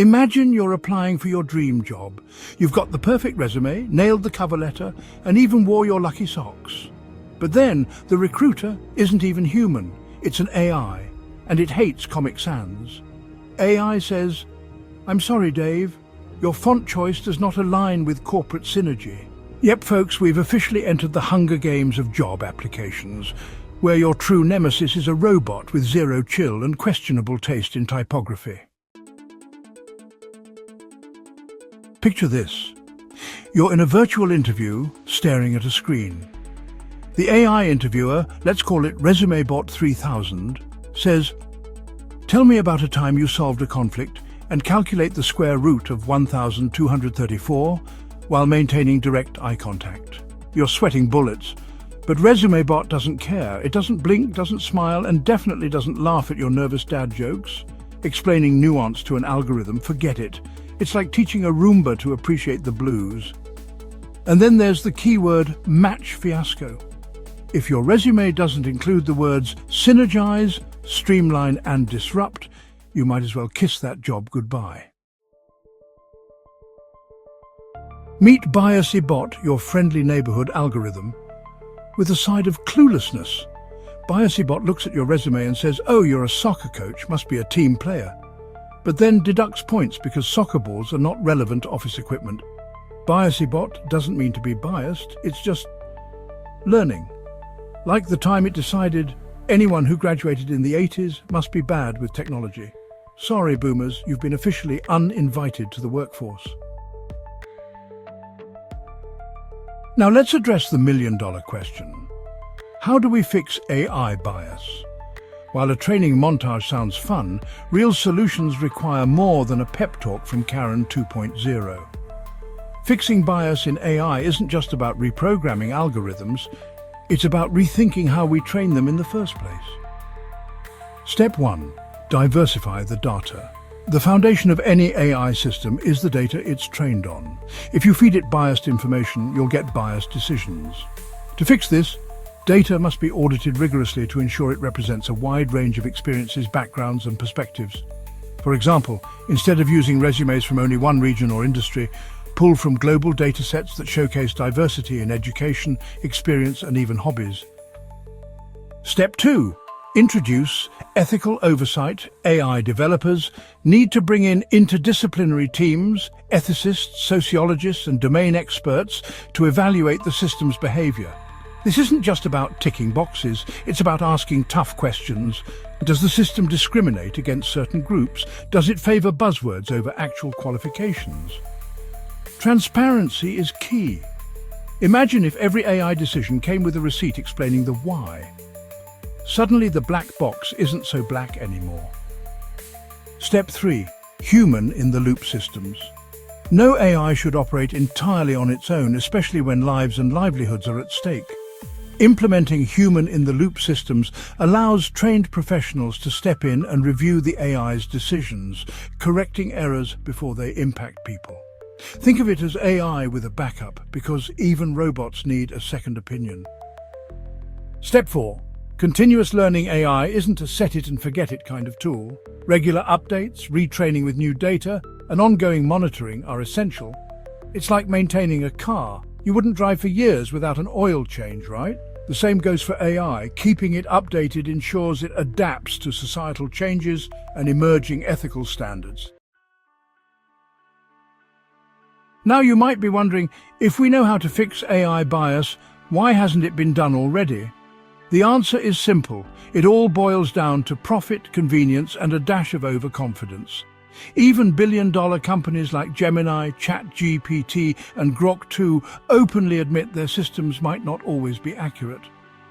Imagine you're applying for your dream job. You've got the perfect resume, nailed the cover letter, and even wore your lucky socks. But then, the recruiter isn't even human. It's an AI, and it hates Comic Sans. AI says, "I'm sorry, Dave. Your font choice does not align with corporate synergy." Yep, folks, we've officially entered the Hunger Games of job applications, where your true nemesis is a robot with zero chill and questionable taste in typography. Picture this. You're in a virtual interview, staring at a screen. The AI interviewer, let's call it Resume Bot 3000, says, "Tell me about a time you solved a conflict and calculate the square root of 1234 while maintaining direct eye contact." You're sweating bullets, but Resume Bot doesn't care. It doesn't blink, doesn't smile, and definitely doesn't laugh at your nervous dad jokes. Explaining nuance to an algorithm, forget it. It's like teaching a Roomba to appreciate the blues. And then there's the keyword match fiasco. If your resume doesn't include the words synergize, streamline, and disrupt, you might as well kiss that job goodbye. Meet Biasy Bot, your friendly neighborhood algorithm, with a side of cluelessness. Biasy Bot looks at your resume and says, "Oh, you're a soccer coach, must be a team player," but then deducts points because soccer balls are not relevant office equipment. Biasy Bot doesn't mean to be biased, it's just learning. Like the time it decided anyone who graduated in the 80s must be bad with technology. Sorry, boomers, you've been officially uninvited to the workforce. Now let's address the million-dollar question. How do we fix AI bias? While a training montage sounds fun, real solutions require more than a pep talk from Karen 2.0. Fixing bias in AI isn't just about reprogramming algorithms, it's about rethinking how we train them in the first place. Step 1. Diversify the data. The foundation of any AI system is the data it's trained on. If you feed it biased information, you'll get biased decisions. To fix this, data must be audited rigorously to ensure it represents a wide range of experiences, backgrounds, and perspectives. For example, instead of using resumes from only one region or industry, pull from global datasets that showcase diversity in education, experience, and even hobbies. Step 2. Introduce ethical oversight. AI developers need to bring in interdisciplinary teams, ethicists, sociologists, and domain experts to evaluate the system's behavior. This isn't just about ticking boxes, it's about asking tough questions. Does the system discriminate against certain groups? Does it favor buzzwords over actual qualifications? Transparency is key. Imagine if every AI decision came with a receipt explaining the why. Suddenly the black box isn't so black anymore. Step 3. Human-in-the-loop systems. No AI should operate entirely on its own, especially when lives and livelihoods are at stake. Implementing human-in-the-loop systems allows trained professionals to step in and review the AI's decisions, correcting errors before they impact people. Think of it as AI with a backup, because even robots need a second opinion. Step 4. Continuous learning AI isn't a set-it-and-forget-it kind of tool. Regular updates, retraining with new data, and ongoing monitoring are essential. It's like maintaining a car. You wouldn't drive for years without an oil change, right? The same goes for AI. Keeping it updated ensures it adapts to societal changes and emerging ethical standards. Now you might be wondering, if we know how to fix AI bias, why hasn't it been done already? The answer is simple. It all boils down to profit, convenience, and a dash of overconfidence. Even billion-dollar companies like Gemini, ChatGPT, and Grok 2 openly admit their systems might not always be accurate.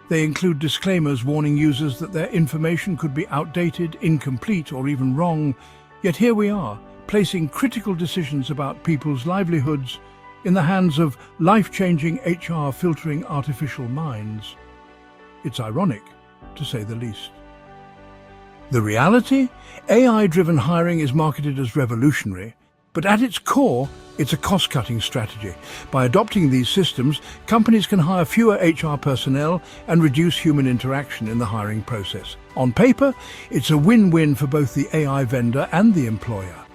They include disclaimers warning users that their information could be outdated, incomplete, or even wrong. Yet here we are, placing critical decisions about people's livelihoods in the hands of life-changing HR filtering artificial minds. It's ironic, to say the least. The reality? AI-driven hiring is marketed as revolutionary, but at its core, it's a cost-cutting strategy. By adopting these systems, companies can hire fewer HR personnel and reduce human interaction in the hiring process. On paper, it's a win-win for both the AI vendor and the employer.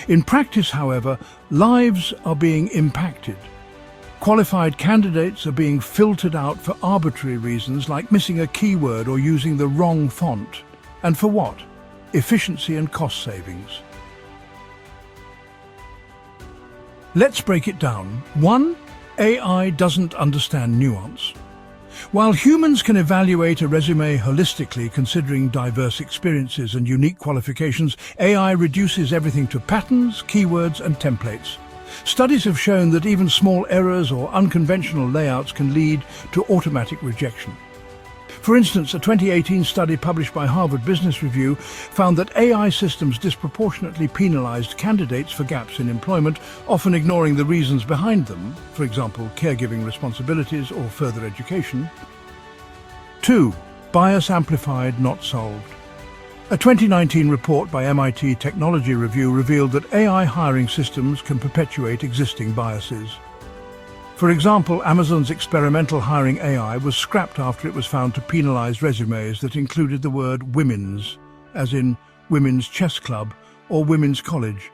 In practice, however, lives are being impacted. Qualified candidates are being filtered out for arbitrary reasons like missing a keyword or using the wrong font. And for what? Efficiency and cost savings. Let's break it down. 1. AI doesn't understand nuance. While humans can evaluate a resume holistically, considering diverse experiences and unique qualifications, AI reduces everything to patterns, keywords, and templates. Studies have shown that even small errors or unconventional layouts can lead to automatic rejection. For instance, a 2018 study published by Harvard Business Review found that AI systems disproportionately penalized candidates for gaps in employment, often ignoring the reasons behind them, for example, caregiving responsibilities or further education. 2. Bias amplified, not solved. A 2019 report by MIT Technology Review revealed that AI hiring systems can perpetuate existing biases. For example, Amazon's experimental hiring AI was scrapped after it was found to penalize resumes that included the word women's, as in women's chess club or women's college,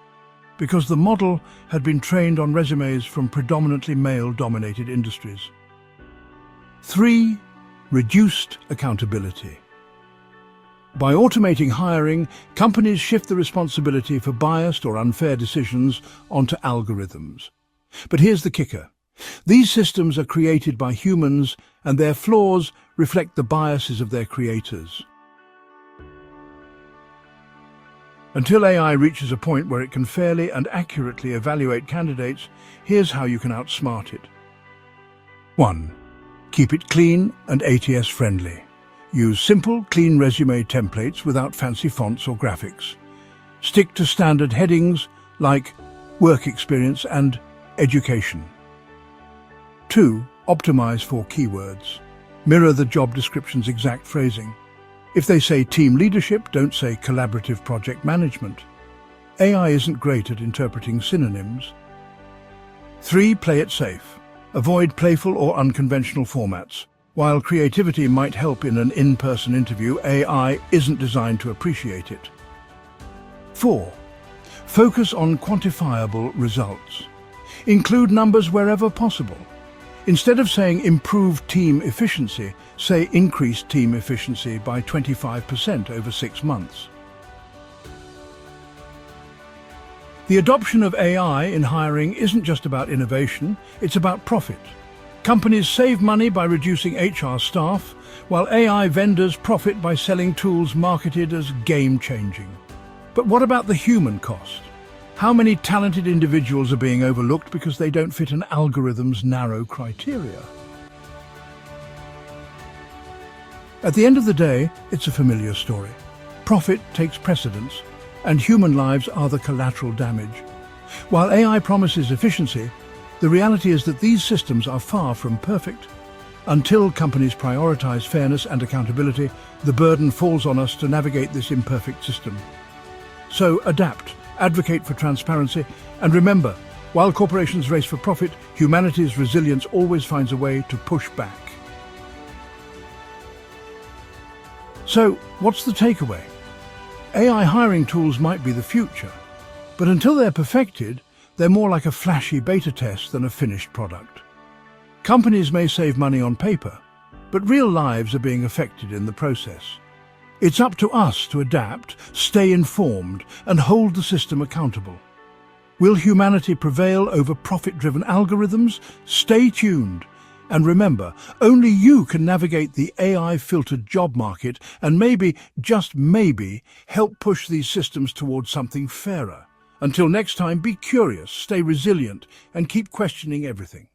because the model had been trained on resumes from predominantly male-dominated industries. 3. Reduced accountability. By automating hiring, companies shift the responsibility for biased or unfair decisions onto algorithms. But here's the kicker. These systems are created by humans, and their flaws reflect the biases of their creators. Until AI reaches a point where it can fairly and accurately evaluate candidates, here's how you can outsmart it. 1. Keep it clean and ATS-friendly. Use simple, clean resume templates without fancy fonts or graphics. Stick to standard headings like work experience and education. 2. Optimize for keywords. Mirror the job description's exact phrasing. If they say team leadership, don't say collaborative project management. AI isn't great at interpreting synonyms. 3. Play it safe. Avoid playful or unconventional formats. While creativity might help in an in-person interview, AI isn't designed to appreciate it. 4. Focus on quantifiable results. Include numbers wherever possible. Instead of saying improved team efficiency, say increased team efficiency by 25% over 6 months. The adoption of AI in hiring isn't just about innovation, it's about profit. Companies save money by reducing HR staff, while AI vendors profit by selling tools marketed as game-changing. But what about the human cost? How many talented individuals are being overlooked because they don't fit an algorithm's narrow criteria? At the end of the day, it's a familiar story. Profit takes precedence, and human lives are the collateral damage. While AI promises efficiency, the reality is that these systems are far from perfect. Until companies prioritize fairness and accountability, the burden falls on us to navigate this imperfect system. So adapt, advocate for transparency, and remember, while corporations race for profit, humanity's resilience always finds a way to push back. So, what's the takeaway? AI hiring tools might be the future, but until they're perfected, they're more like a flashy beta test than a finished product. Companies may save money on paper, but real lives are being affected in the process. It's up to us to adapt, stay informed, and hold the system accountable. Will humanity prevail over profit-driven algorithms? Stay tuned. And remember, only you can navigate the AI-filtered job market and maybe, just maybe, help push these systems towards something fairer. Until next time, be curious, stay resilient, and keep questioning everything.